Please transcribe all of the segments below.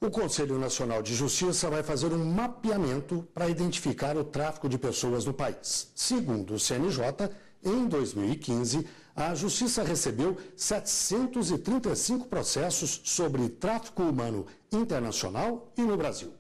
O Conselho Nacional de Justiça vai fazer um mapeamento para identificar o tráfico de pessoas no país. Segundo o CNJ, em 2015, a Justiça recebeu 735 processos sobre tráfico humano internacional e no Brasil.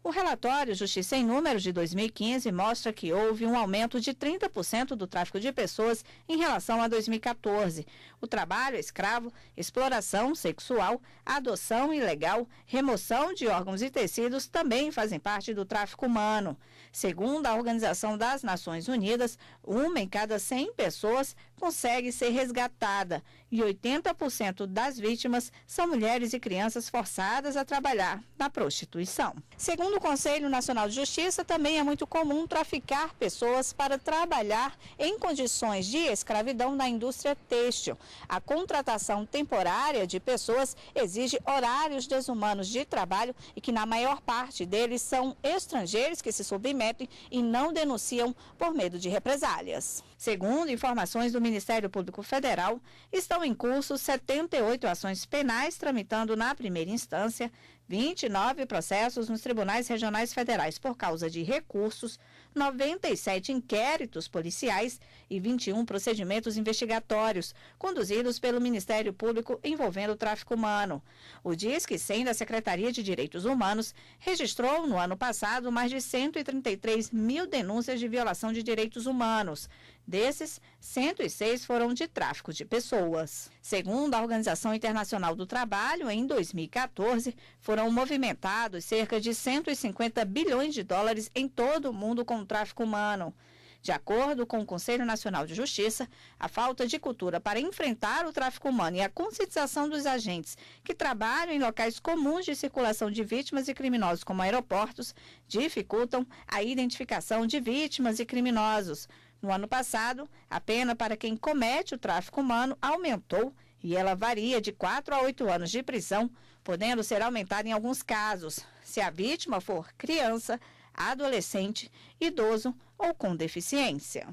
O relatório Justiça em Números de 2015 mostra que houve um aumento de 30% do tráfico de pessoas em relação a 2014. O trabalho escravo, exploração sexual, adoção ilegal, remoção de órgãos e tecidos também fazem parte do tráfico humano. Segundo a Organização das Nações Unidas, 1 em cada 100 pessoas consegue ser resgatada e 80% das vítimas são mulheres e crianças forçadas a trabalhar na prostituição. Segundo o Conselho Nacional de Justiça, também é muito comum traficar pessoas para trabalhar em condições de escravidão na indústria têxtil. A contratação temporária de pessoas exige horários desumanos de trabalho e que na maior parte deles são estrangeiros que se submetem e não denunciam por medo de represálias. Segundo informações do Ministério Público Federal, estão em curso 78 ações penais tramitando na primeira instância, 29 processos nos tribunais regionais federais por causa de recursos, 97 inquéritos policiais e 21 procedimentos investigatórios, conduzidos pelo Ministério Público envolvendo o tráfico humano. O Disque 100 da Secretaria de Direitos Humanos registrou no ano passado mais de 133 mil denúncias de violação de direitos humanos. Desses, 106 foram de tráfico de pessoas. Segundo a Organização Internacional do Trabalho, em 2014, foram movimentados cerca de 150 bilhões de dólares em todo o mundo com o tráfico humano. De acordo com o Conselho Nacional de Justiça, a falta de cultura para enfrentar o tráfico humano e a conscientização dos agentes que trabalham em locais comuns de circulação de vítimas e criminosos, como aeroportos, dificultam a identificação de vítimas e criminosos. No ano passado, a pena para quem comete o tráfico humano aumentou e ela varia de 4 a 8 anos de prisão, podendo ser aumentada em alguns casos, se a vítima for criança, adolescente, idoso ou com deficiência.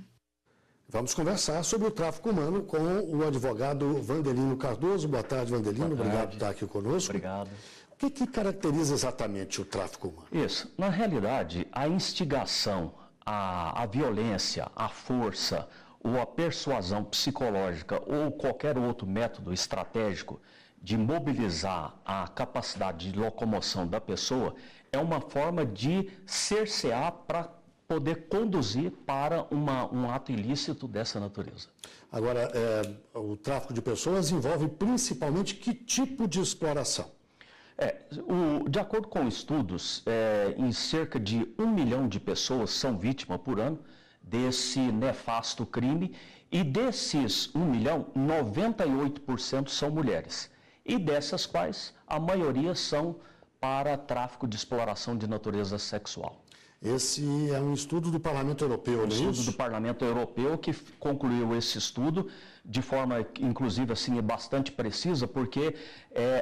Vamos conversar sobre o tráfico humano com o advogado Vandelino Cardoso. Boa tarde, Vandelino. Obrigado por estar aqui conosco. Obrigado. O que caracteriza exatamente o tráfico humano? Isso. Na realidade, a instigação, a violência, a força ou a persuasão psicológica ou qualquer outro método estratégico de mobilizar a capacidade de locomoção da pessoa é uma forma de cercear para poder conduzir para um ato ilícito dessa natureza. Agora, o tráfico de pessoas envolve principalmente que tipo de exploração? De acordo com estudos, em cerca de 1 milhão de pessoas são vítimas por ano desse nefasto crime e desses 1 milhão, 98% são mulheres. E dessas quais a maioria são para tráfico de exploração de natureza sexual. Esse é um estudo do Parlamento Europeu, não é isso? Estudo do Parlamento Europeu que concluiu esse estudo de forma, inclusive, assim, bastante precisa, porque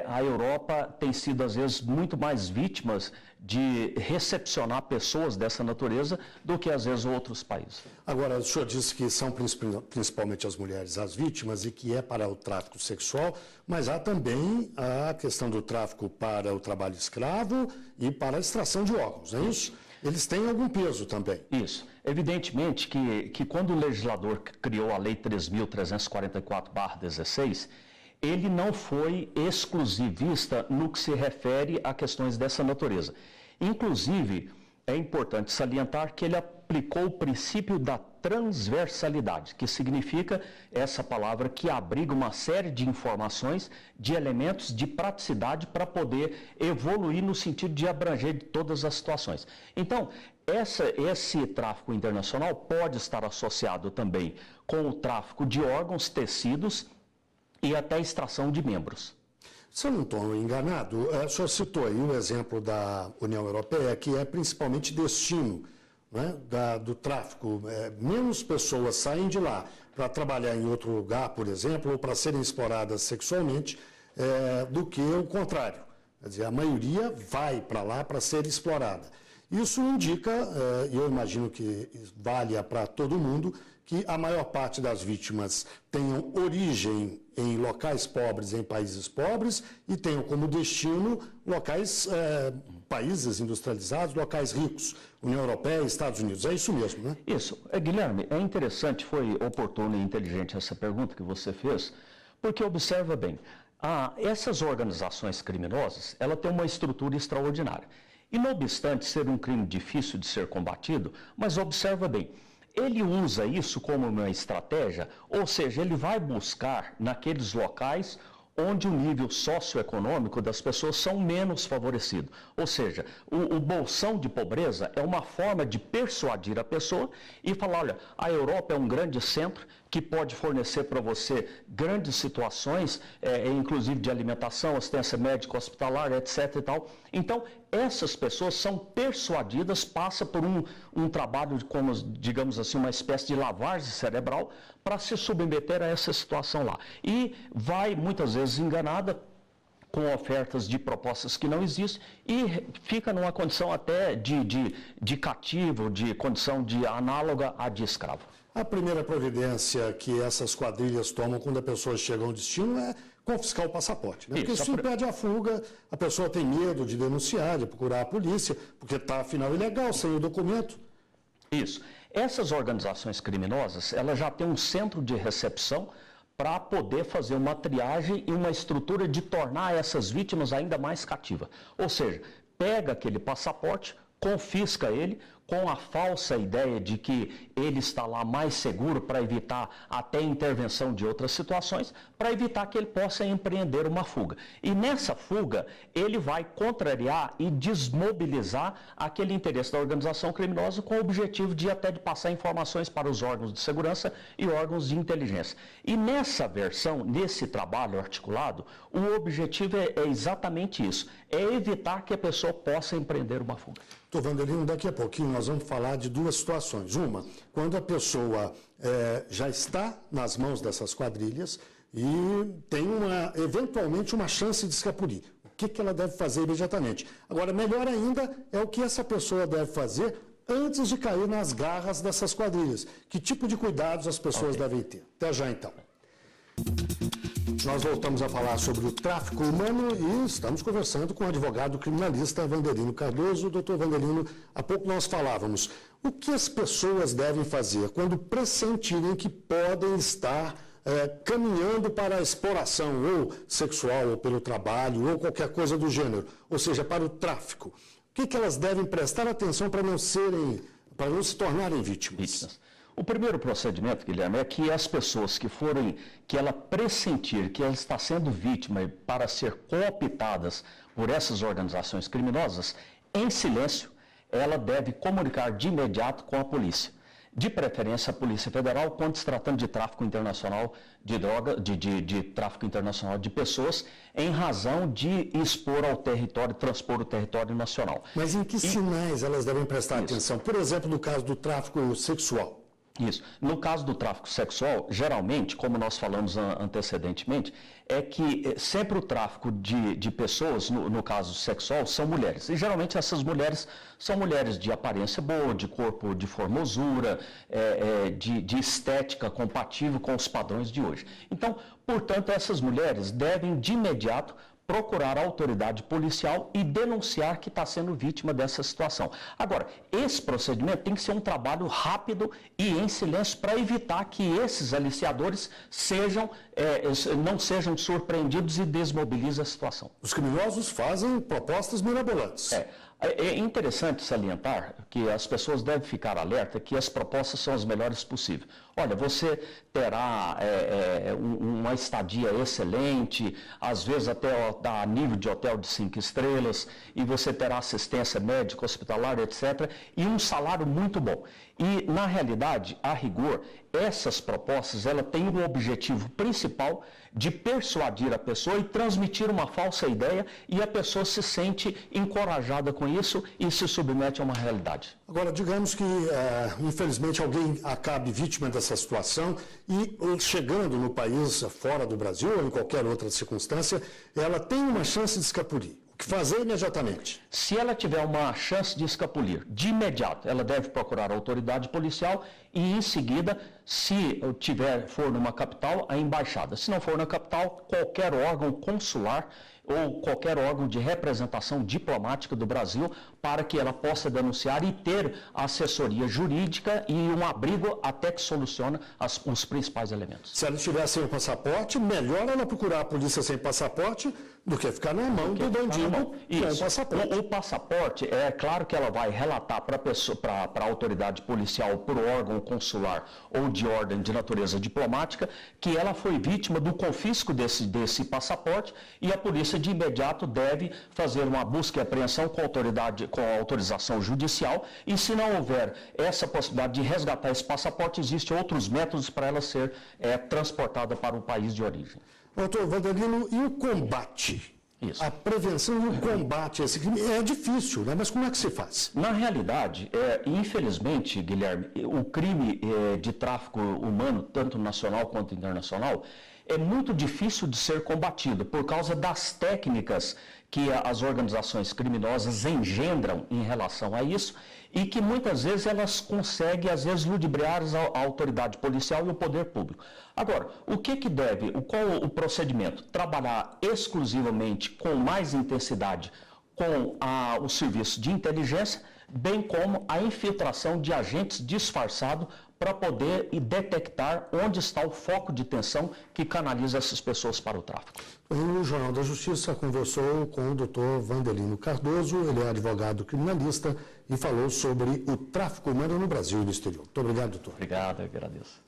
a Europa tem sido, às vezes, muito mais vítimas de recepcionar pessoas dessa natureza do que, às vezes, outros países. Agora, o senhor disse que são principalmente as mulheres as vítimas e que é para o tráfico sexual, mas há também a questão do tráfico para o trabalho escravo e para a extração de órgãos, não é isso? Eles têm algum peso também. Isso. Evidentemente que quando o legislador criou a Lei 3.344/16, ele não foi exclusivista no que se refere a questões dessa natureza. Inclusive, é importante salientar que ele aplicou o princípio da transversalidade, que significa essa palavra que abriga uma série de informações, de elementos de praticidade para poder evoluir no sentido de abranger de todas as situações. Então, esse tráfico internacional pode estar associado também com o tráfico de órgãos, tecidos e até extração de membros. Se eu não estou enganado, o senhor citou aí o exemplo da União Europeia, que é principalmente destino, né, do tráfico. Menos pessoas saem de lá para trabalhar em outro lugar, por exemplo, ou para serem exploradas sexualmente, do que o contrário. Quer dizer, a maioria vai para lá para ser explorada. Isso indica, e eu imagino que valha para todo mundo, que a maior parte das vítimas tenham origem em locais pobres, em países pobres, e tenham como destino locais, países industrializados, locais ricos, União Europeia, Estados Unidos. É isso mesmo, né? Isso. Guilherme, é interessante, foi oportuna e inteligente essa pergunta que você fez, porque observa bem, essas organizações criminosas, ela tem uma estrutura extraordinária. E não obstante ser um crime difícil de ser combatido, mas observa bem, ele usa isso como uma estratégia, ou seja, ele vai buscar naqueles locais onde o nível socioeconômico das pessoas são menos favorecido. Ou seja, o bolsão de pobreza é uma forma de persuadir a pessoa e falar, olha, a Europa é um grande centro que pode fornecer para você grandes situações, inclusive de alimentação, assistência médica, hospitalar, etc. e tal. Então, essas pessoas são persuadidas, passa por um trabalho, como, digamos assim, uma espécie de lavagem cerebral para se submeter a essa situação lá. E vai, muitas vezes, enganada, com ofertas de propostas que não existem e fica numa condição até de cativo, de condição de análoga à de escravo. A primeira providência que essas quadrilhas tomam quando a pessoa chega ao destino é confiscar o passaporte. Né? Porque isso impede a fuga, a pessoa tem medo de denunciar, de procurar a polícia, porque está, afinal, ilegal, sem o documento. Isso. Essas organizações criminosas, elas já têm um centro de recepção para poder fazer uma triagem e uma estrutura de tornar essas vítimas ainda mais cativas. Ou seja, pega aquele passaporte, confisca ele, com a falsa ideia de que ele está lá mais seguro para evitar até intervenção de outras situações, para evitar que ele possa empreender uma fuga. E nessa fuga, ele vai contrariar e desmobilizar aquele interesse da organização criminosa com o objetivo de até de passar informações para os órgãos de segurança e órgãos de inteligência. E nessa versão, nesse trabalho articulado, o objetivo é exatamente isso, é evitar que a pessoa possa empreender uma fuga. Doutor Vandelino, daqui a pouquinho nós vamos falar de duas situações. Uma, quando a pessoa já está nas mãos dessas quadrilhas e tem eventualmente uma chance de escapulir. O que ela deve fazer imediatamente? Agora, melhor ainda é o que essa pessoa deve fazer antes de cair nas garras dessas quadrilhas. Que tipo de cuidados as pessoas devem ter? Até já, então. Nós voltamos a falar sobre o tráfico humano e estamos conversando com o advogado criminalista Vandelino Cardoso. Doutor Vandelino, há pouco nós falávamos, o que as pessoas devem fazer quando pressentirem que podem estar caminhando para a exploração, ou sexual, ou pelo trabalho, ou qualquer coisa do gênero, ou seja, para o tráfico? O que elas devem prestar atenção para não se tornarem vítimas? O primeiro procedimento, Guilherme, é que as pessoas que ela pressentir que ela está sendo vítima para ser cooptadas por essas organizações criminosas, em silêncio, ela deve comunicar de imediato com a polícia. De preferência a Polícia Federal, quando se tratando de tráfico internacional de droga, de tráfico internacional de pessoas, em razão de expor ao território, transpor o território nacional. Mas em que sinais elas devem prestar atenção? Por exemplo, no caso do tráfico sexual. Isso. No caso do tráfico sexual, geralmente, como nós falamos antecedentemente, é que sempre o tráfico de pessoas, no caso sexual, são mulheres. E geralmente essas mulheres são mulheres de aparência boa, de corpo de formosura, de estética compatível com os padrões de hoje. Então, portanto, essas mulheres devem de imediato procurar a autoridade policial e denunciar que está sendo vítima dessa situação. Agora, esse procedimento tem que ser um trabalho rápido e em silêncio para evitar que esses aliciadores não sejam surpreendidos e desmobilizem a situação. Os criminosos fazem propostas mirabolantes. É interessante salientar que as pessoas devem ficar alerta que as propostas são as melhores possíveis. Olha, você terá uma estadia excelente, às vezes até a nível de hotel de 5 estrelas, e você terá assistência médica, hospitalar, etc., e um salário muito bom. E, na realidade, a rigor, essas propostas ela têm o objetivo principal de persuadir a pessoa e transmitir uma falsa ideia, e a pessoa se sente encorajada com isso e se submete a uma realidade. Agora, digamos que, infelizmente, alguém acabe vítima dessa situação e, chegando no país fora do Brasil ou em qualquer outra circunstância, ela tem uma chance de escapulir. O fazer imediatamente? Se ela tiver uma chance de escapulir, de imediato, ela deve procurar a autoridade policial e, em seguida, se for numa capital, a embaixada. Se não for na capital, qualquer órgão consular ou qualquer órgão de representação diplomática do Brasil, para que ela possa denunciar e ter assessoria jurídica e um abrigo até que solucione os principais elementos. Se ela estiver sem o passaporte, melhor ela procurar a polícia sem passaporte do que ficar na mão do bandido com o passaporte. O passaporte, é claro que ela vai relatar para a autoridade policial, por órgão consular ou de ordem de natureza diplomática, que ela foi vítima do confisco desse passaporte e a polícia de imediato deve fazer uma busca e apreensão com a autorização judicial, e se não houver essa possibilidade de resgatar esse passaporte, existem outros métodos para ela ser transportada para o país de origem. Doutor Vandelino, e o combate? Isso. A prevenção e o combate a esse crime é difícil, né? Mas como é que se faz? Na realidade, infelizmente, Guilherme, o crime de tráfico humano, tanto nacional quanto internacional, é muito difícil de ser combatido por causa das técnicas que as organizações criminosas engendram em relação a isso e que muitas vezes elas conseguem, às vezes, ludibriar a autoridade policial e o poder público. Agora, qual o procedimento? Trabalhar exclusivamente com mais intensidade com o serviço de inteligência, bem como a infiltração de agentes disfarçados para poder detectar onde está o foco de tensão que canaliza essas pessoas para o tráfico. O Jornal da Justiça conversou com o Dr. Vandelino Cardoso, ele é advogado criminalista e falou sobre o tráfico humano no Brasil e no exterior. Muito obrigado, doutor. Obrigado, eu agradeço.